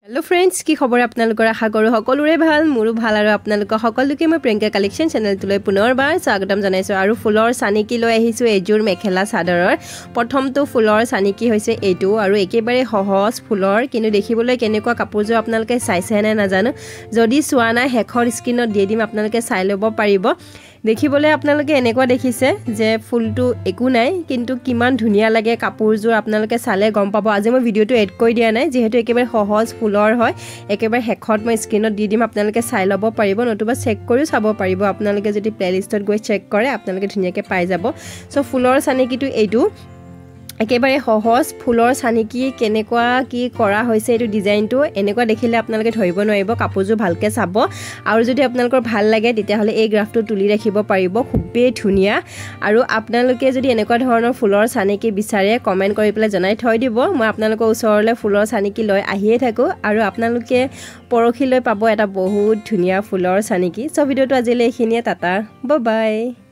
hello friends की खबर आपनालोकर आशा करूँ सकलोरे ভাল मोरो ভাল আৰু আপোনালোকক সকলোকে মই প্ৰিয়ংকা কালেকশন চেনেলটোলৈ পুনৰবাৰ স্বাগতম জনাইছো আৰু ফুলৰ চানিকি লৈ আহিছো এজোৰ মেখেলা চাদৰৰ প্ৰথমটো ফুলৰ চানিকি হৈছে এটো আৰু একেবাৰে সহজ ফুলৰ কিন্তু দেখিবলৈ কেনেকুৱা কাপোৰযোৰ আপোনালোকে চাইছে নে নাজানো যদি চোৱা নাই হেখৰ স্ক্ৰিনত দি দিম আপোনালোকে চাই ল'ব পাৰিব দেখিবলৈ আপোনালোকে এনেকুৱা দেখিছে যে ফুলটো একো নাই কিন্তু কিমান ধুনিয়া লাগে কাপোৰযোৰ আপোনালোকে চালে গম পাব আজি মই ভিডিওটো এড কৰি দিয়া নাই যেহেতু একেবাৰে সহজ ফুলৰ হয় একেবাৰে হেখত মই স্ক্ৰিনত দি দিম আপোনালোকে চাই ল'ব পাৰিব নতুবা চেক কৰি চাব পাৰিব আপোনালোকে যদি প্লেলিষ্টত গৈ চেক কৰে আপোনালোকে ধুনিয়াকৈ পাই যাব সো ফুলৰ চানিকিটো এইটো একেবাৰে সহজ ফুলৰ চানিকি কেনেকুৱা কি কৰা হৈছে এটো ডিজাইনটো এনেকুৱা দেখিলে আপোনালোকে ধৰিব নোৱাৰিব কাপোৰযোৰ ভালকে চাব আৰু যদি আপোনালোকৰ ভাল লাগে তেতিয়া হলে এই গ্ৰাফটো তুলি ৰাখিব পাৰিব খুবেই ধুনিয়া আৰু আপোনালোকে যদি এনেকুৱা ধৰণৰ ফুলৰ চানিকি বিচাৰে কমেন্ট কৰি পেলাই জনাই থৈ দিব মই আপোনালোকৰ ওচৰলৈ ফুলৰ চানিকি লৈ আহিয়ে থাকো আৰু আপোনালোকে পৰখিলৈ পাব এটা বহুত ধুনিয়া ফুলৰ চানিকি সো ভিডিওটো আজিলৈ এইখিনিয়ে টাটা বাই বাই